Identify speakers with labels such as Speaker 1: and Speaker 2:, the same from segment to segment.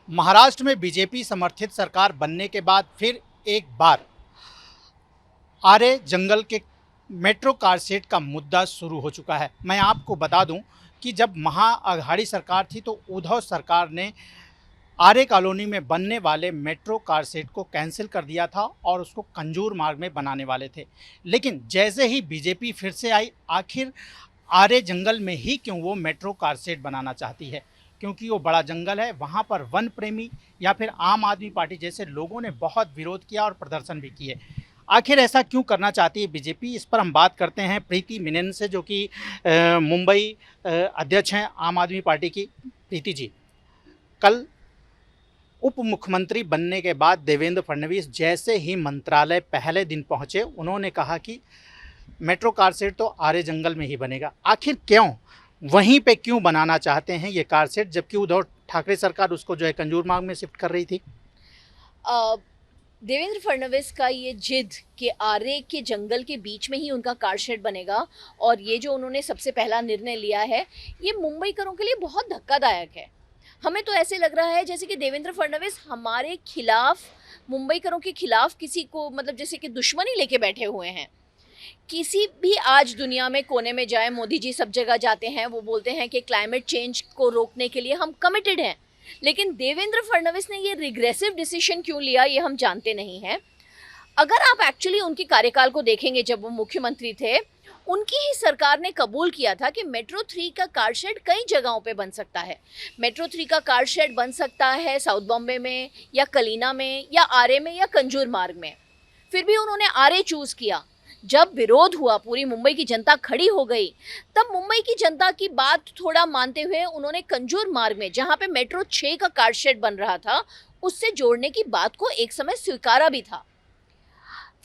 Speaker 1: महाराष्ट्र में बीजेपी समर्थित सरकार बनने के बाद फिर एक बार आरे जंगल के मेट्रो कार सेट का मुद्दा शुरू हो चुका है। मैं आपको बता दूं कि जब महाअघाड़ी सरकार थी तो उद्धव सरकार ने आरे कॉलोनी में बनने वाले मेट्रो कार सेट को कैंसिल कर दिया था और उसको कंजूर मार्ग में बनाने वाले थे। लेकिन जैसे ही बीजेपी फिर से आई, आखिर आरे जंगल में ही क्यों वो मेट्रो कार सेट बनाना चाहती है? क्योंकि वो बड़ा जंगल है, वहाँ पर वन प्रेमी या फिर आम आदमी पार्टी जैसे लोगों ने बहुत विरोध किया और प्रदर्शन भी किए। आखिर ऐसा क्यों करना चाहती है बीजेपी? इस पर हम बात करते हैं प्रीति मेनन से, जो कि मुंबई अध्यक्ष हैं आम आदमी पार्टी की। प्रीति जी, कल उप मुख्यमंत्री बनने के बाद देवेंद्र फडणवीस जैसे ही मंत्रालय पहले दिन पहुंचे, उन्होंने कहा कि मेट्रो कार सेट तो आरे जंगल में ही बनेगा। आखिर क्यों, वहीं पे क्यों बनाना चाहते हैं ये कार सेट, जबकि उद्धव ठाकरे सरकार उसको जो है कंजूर मार्ग में शिफ्ट कर रही थी?
Speaker 2: देवेंद्र फडणवीस का ये जिद कि आरे के जंगल के बीच में ही उनका कार शेड बनेगा और ये जो उन्होंने सबसे पहला निर्णय लिया है, ये मुंबईकरों के लिए बहुत धक्कादायक है। हमें तो ऐसे लग रहा है जैसे कि देवेंद्र फडणवीस हमारे खिलाफ, मुंबईकरों के खिलाफ किसी को, मतलब जैसे कि दुश्मनी लेके बैठे हुए हैं। किसी भी आज दुनिया में कोने में जाए, मोदी जी सब जगह जाते हैं, वो बोलते हैं कि क्लाइमेट चेंज को रोकने के लिए हम कमिटेड हैं। लेकिन देवेंद्र फडणवीस ने ये रिग्रेसिव डिसीजन क्यों लिया, ये हम जानते नहीं हैं। अगर आप एक्चुअली उनके कार्यकाल को देखेंगे, जब वो मुख्यमंत्री थे, उनकी ही सरकार ने कबूल किया था कि मेट्रो 3 का कार शेड कई जगहों पे बन सकता है। मेट्रो 3 का कार शेड बन सकता है साउथ बॉम्बे में या कलीना में या आरे में या कंजूर मार्ग में। फिर भी उन्होंने आरे चूज किया। जब विरोध हुआ, पूरी मुंबई की जनता खड़ी हो गई, तब मुंबई की जनता की बात थोड़ा मानते हुए उन्होंने कंजूर मार्ग में, जहां पे मेट्रो 6 का कार शेड बन रहा था, उससे जोड़ने की बात को एक समय स्वीकारा भी था।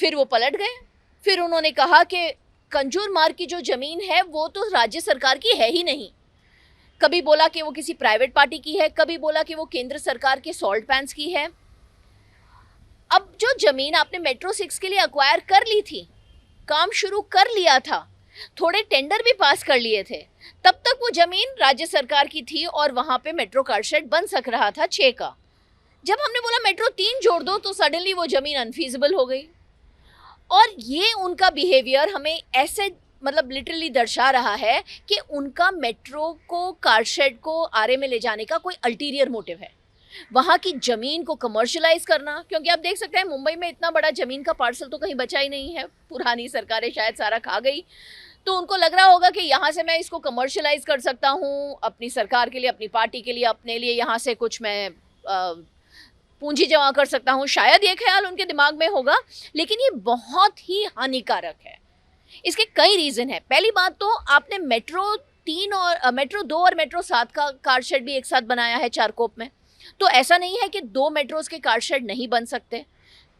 Speaker 2: फिर वो पलट गए। फिर उन्होंने कहा कि कंजूर मार्ग की जो जमीन है वो तो राज्य सरकार की है ही नहीं। कभी बोला कि वो किसी प्राइवेट पार्टी की है, कभी बोला कि वो केंद्र सरकार के सॉल्ट पैंस की है। अब जो जमीन आपने मेट्रो 6 के लिए अक्वायर कर ली थी, काम शुरू कर लिया था, थोड़े टेंडर भी पास कर लिए थे, तब तक वो जमीन राज्य सरकार की थी और वहां पे मेट्रो कार शेड बन सक रहा था 6 का। जब हमने बोला मेट्रो 3 जोड़ दो, तो सडनली वो जमीन अनफीजिबल हो गई। और ये उनका बिहेवियर हमें ऐसे, मतलब लिटरली दर्शा रहा है कि उनका मेट्रो को, कार शेड को आरे में ले जाने का कोई अल्टीरियर मोटिव है। वहाँ की जमीन को कमर्शियलाइज करना, क्योंकि आप देख सकते हैं मुंबई में इतना बड़ा जमीन का पार्सल तो कहीं बचा ही नहीं है, पुरानी सरकारें शायद सारा खा गई। तो उनको लग रहा होगा कि यहाँ से मैं इसको कमर्शियलाइज कर सकता हूँ अपनी सरकार के लिए, अपनी पार्टी के लिए, अपने लिए, यहाँ से कुछ मैं पूंजी जमा कर सकता हूँ। शायद ये ख्याल उनके दिमाग में होगा, लेकिन ये बहुत ही हानिकारक है। इसके कई रीजन है। पहली बात तो आपने मेट्रो 3 और मेट्रो 2 और मेट्रो 7 का कार शेड भी एक साथ बनाया है चारकोप में। तो ऐसा नहीं है कि 2 मेट्रोज के कार शेड नहीं बन सकते,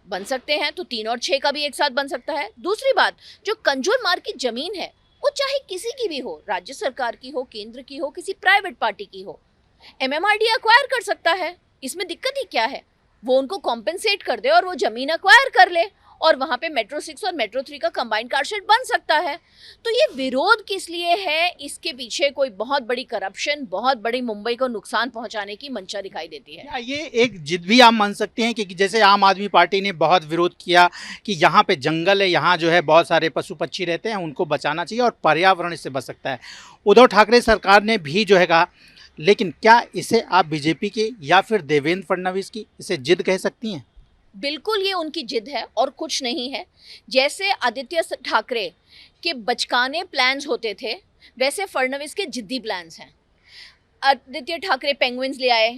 Speaker 2: बन सकते हैं, तो 3 और 6 का भी एक साथ बन सकता है। दूसरी बात, जो कंजूर मार्ग की जमीन है, वो चाहे किसी की भी हो, राज्य सरकार की हो, केंद्र की हो, किसी प्राइवेट पार्टी की हो, एमएमआरडी एक्वायर कर सकता है। इसमें दिक्कत ही क्या है? वो उनको कॉम्पेंसेट कर दे और वो जमीन एक्वायर कर ले और वहां पे मेट्रो 6 और मेट्रो 3 का कंबाइंड कार शेड बन सकता है। तो ये विरोध किस लिए है? इसके पीछे कोई बहुत बड़ी करप्शन, बहुत बड़ी मुंबई को नुकसान पहुंचाने की मंशा दिखाई देती है।
Speaker 1: या ये एक जिद भी आप मान सकते हैं कि जैसे आम आदमी पार्टी ने बहुत विरोध किया कि यहाँ पे जंगल है, यहाँ जो है बहुत सारे पशु पक्षी रहते हैं, उनको बचाना चाहिए और पर्यावरण इससे बच सकता है। उद्धव ठाकरे सरकार ने भी जो है कहा, लेकिन क्या इसे आप बीजेपी की या फिर देवेंद्र फडणवीस की इसे जिद कह सकती हैं?
Speaker 2: बिल्कुल ये उनकी जिद है और कुछ नहीं है। जैसे आदित्य ठाकरे के बचकाने प्लान्स होते थे, वैसे फडणवीस के जिद्दी प्लान्स हैं। आदित्य ठाकरे पेंगुइन्स ले आए,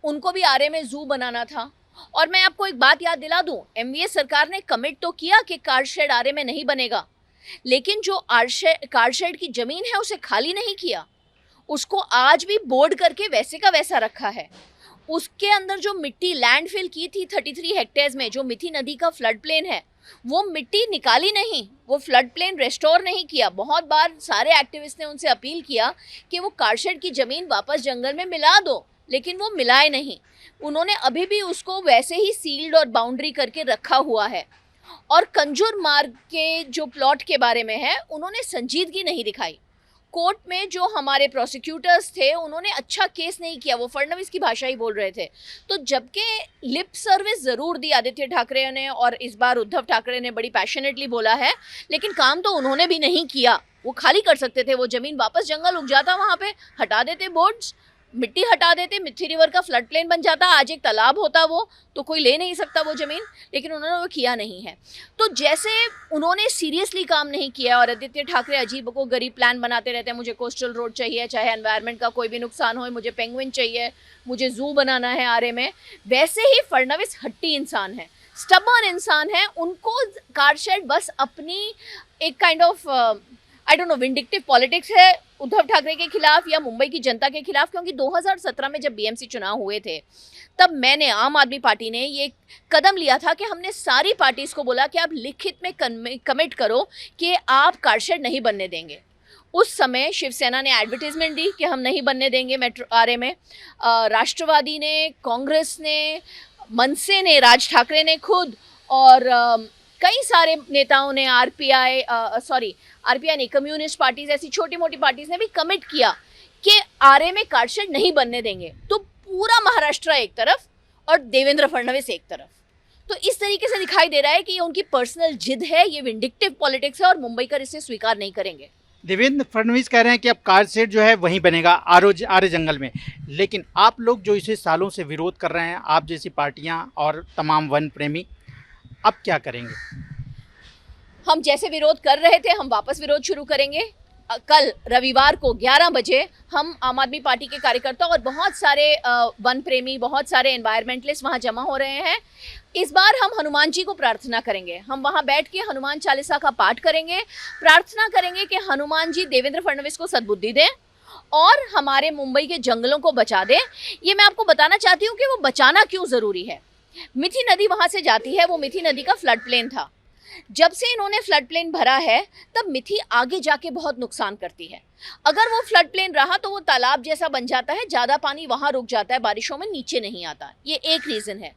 Speaker 2: उनको भी आरे में जू बनाना था। और मैं आपको एक बात याद दिला दूं, एमवीए सरकार ने कमिट तो किया कि कार शेड आरे में नहीं बनेगा, लेकिन जो कार शेड की जमीन है उसे खाली नहीं किया, उसको आज भी बोर्ड करके वैसे का वैसा रखा है। उसके अंदर जो मिट्टी लैंडफिल की थी 33 हेक्टेयर्स में, जो मिठी नदी का फ्लड प्लेन है, वो मिट्टी निकाली नहीं, वो फ्लड प्लेन रेस्टोर नहीं किया। बहुत बार सारे एक्टिविस्ट ने उनसे अपील किया कि वो कारशेड की जमीन वापस जंगल में मिला दो, लेकिन वो मिलाए नहीं। उन्होंने अभी भी उसको वैसे ही सील्ड और बाउंड्री करके रखा हुआ है। और कंजूर मार्ग के जो प्लॉट के बारे में है, उन्होंने संजीदगी नहीं दिखाई। कोर्ट में जो हमारे प्रोसिक्यूटर्स थे उन्होंने अच्छा केस नहीं किया, वो फडणवीस की भाषा ही बोल रहे थे। तो जबकि लिप सर्विस ज़रूर दी आदित्य ठाकरे ने और इस बार उद्धव ठाकरे ने बड़ी पैशनेटली बोला है, लेकिन काम तो उन्होंने भी नहीं किया। वो खाली कर सकते थे, वो ज़मीन वापस जंगल उग जाता, वहाँ पे हटा देते बोर्ड्स, मिट्टी हटा देते, मिथी रिवर का फ्लड प्लेन बन जाता, आज एक तालाब होता, वो तो कोई ले नहीं सकता वो ज़मीन, लेकिन उन्होंने वो किया नहीं है। तो जैसे उन्होंने सीरियसली काम नहीं किया और आदित्य ठाकरे अजीब को गरीब प्लान बनाते रहते हैं, मुझे कोस्टल रोड चाहिए, चाहे एनवायरनमेंट का कोई भी नुकसान हो, मुझे पेंगुइन चाहिए, मुझे जू बनाना है आरे में, वैसे ही फडणवीस हट्टी इंसान है, स्टबर्न इंसान है। उनको कारशेड बस अपनी एक kind of I don't know vindictive politics है उद्धव ठाकरे के खिलाफ या मुंबई की जनता के खिलाफ। क्योंकि 2017 में जब बीएमसी चुनाव हुए थे तब मैंने, आम आदमी पार्टी ने ये कदम लिया था कि हमने सारी पार्टीज को बोला कि आप लिखित में कमिट करो कि आप कारशेड नहीं बनने देंगे। उस समय शिवसेना ने एडवर्टीजमेंट दी कि हम नहीं बनने देंगे मेट्रो आरे में, राष्ट्रवादी ने, कांग्रेस ने, मनसे ने, राज ठाकरे ने खुद, और कई सारे नेताओं ने, आरपीआई नहीं, कम्युनिस्ट पार्टीज, ऐसी छोटी मोटी पार्टीज ने भी कमिट किया कि आरए में कारशेड नहीं बनने देंगे। तो पूरा महाराष्ट्र एक तरफ और देवेंद्र फडणवीस एक तरफ। तो इस तरीके से दिखाई दे रहा है कि ये उनकी पर्सनल जिद है, ये विंडिक्टिव पॉलिटिक्स है और मुंबईकर इसे स्वीकार नहीं करेंगे।
Speaker 1: देवेंद्र फडणवीस कह रहे हैं कि अब कारशेड जो है वहीं बनेगा आरे जंगल में, लेकिन आप लोग जो इसे सालों से विरोध कर रहे हैं, आप जैसी पार्टियां और तमाम वन प्रेमी, अब क्या करेंगे?
Speaker 2: हम जैसे विरोध कर रहे थे हम वापस विरोध शुरू करेंगे। कल रविवार को 11 बजे हम आम आदमी पार्टी के कार्यकर्ता और बहुत सारे वन प्रेमी, बहुत सारे एनवायरमेंटलिस्ट वहाँ जमा हो रहे हैं। इस बार हम हनुमान जी को प्रार्थना करेंगे, हम वहाँ बैठ के हनुमान चालीसा का पाठ करेंगे, प्रार्थना करेंगे कि हनुमान जी देवेंद्र फडणवीस को सद्बुद्धि दें और हमारे मुंबई के जंगलों को बचा दें। ये मैं आपको बताना चाहती हूँ कि वो बचाना क्यों ज़रूरी है। मिथी नदी वहाँ से जाती है, वो मिथी नदी का फ्लड प्लेन था। जब से इन्होंने फ्लड प्लेन भरा है तब मिथी आगे जाके बहुत नुकसान करती है। अगर वो फ्लड प्लेन रहा तो वो तालाब जैसा बन जाता है, ज़्यादा पानी वहाँ रुक जाता है, बारिशों में नीचे नहीं आता। ये एक रीज़न है।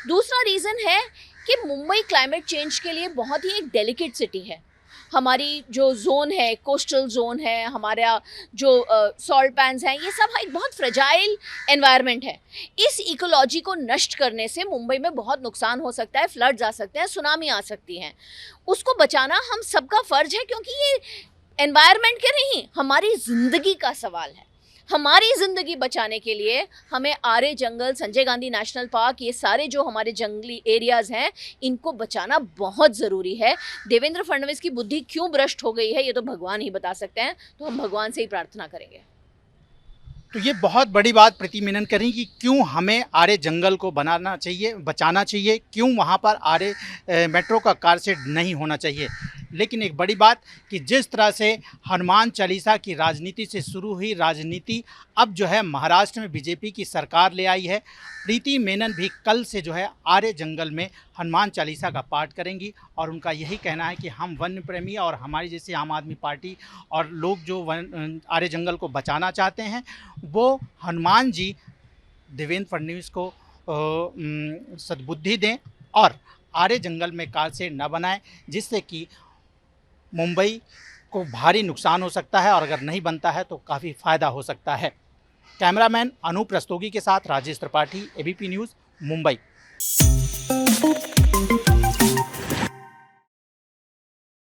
Speaker 2: दूसरा रीज़न है कि मुंबई क्लाइमेट चेंज के लिए बहुत ही एक डेलिकेट सिटी है। हमारी जो जोन है, कोस्टल जोन है, हमारा जो सॉल्ट पैन्स हैं, ये सब एक बहुत फ्रेजाइल एनवायरनमेंट है। इस इकोलॉजी को नष्ट करने से मुंबई में बहुत नुकसान हो सकता है, फ्लड्स आ सकते हैं, सुनामी आ सकती हैं। उसको बचाना हम सबका फ़र्ज है, क्योंकि ये एनवायरनमेंट के नहीं, हमारी ज़िंदगी का सवाल है। हमारी ज़िंदगी बचाने के लिए हमें आरे जंगल, संजय गांधी नेशनल पार्क, ये सारे जो हमारे जंगली एरियाज़ हैं, इनको बचाना बहुत ज़रूरी है। देवेंद्र फडणवीस की बुद्धि क्यों भ्रष्ट हो गई है ये तो भगवान ही बता सकते हैं, तो हम भगवान से ही प्रार्थना करेंगे।
Speaker 1: तो ये बहुत बड़ी बात प्रीति मेनन करें कि क्यों हमें आरे जंगल को बनाना चाहिए, बचाना चाहिए, क्यों वहाँ पर आरे मेट्रो का कारशेड नहीं होना चाहिए। लेकिन एक बड़ी बात कि जिस तरह से हनुमान चालीसा की राजनीति से शुरू हुई राजनीति अब जो है महाराष्ट्र में बीजेपी की सरकार ले आई है। प्रीति मेनन भी कल से जो है आरे जंगल में हनुमान चालीसा का पाठ करेंगी और उनका यही कहना है कि हम वन्य प्रेमी और हमारी जैसे आम आदमी पार्टी और लोग जो आरे जंगल को बचाना चाहते हैं, वो हनुमान जी देवेंद्र फडणवीस को सद्बुद्धि दें और आरे जंगल में कारशेड न बनाएं, जिससे कि मुंबई को भारी नुकसान हो सकता है और अगर नहीं बनता है तो काफ़ी फ़ायदा हो सकता है। कैमरामैन अनूप रस्तोगी के साथ राजेश त्रिपाठी, एबीपी न्यूज़, मुंबई।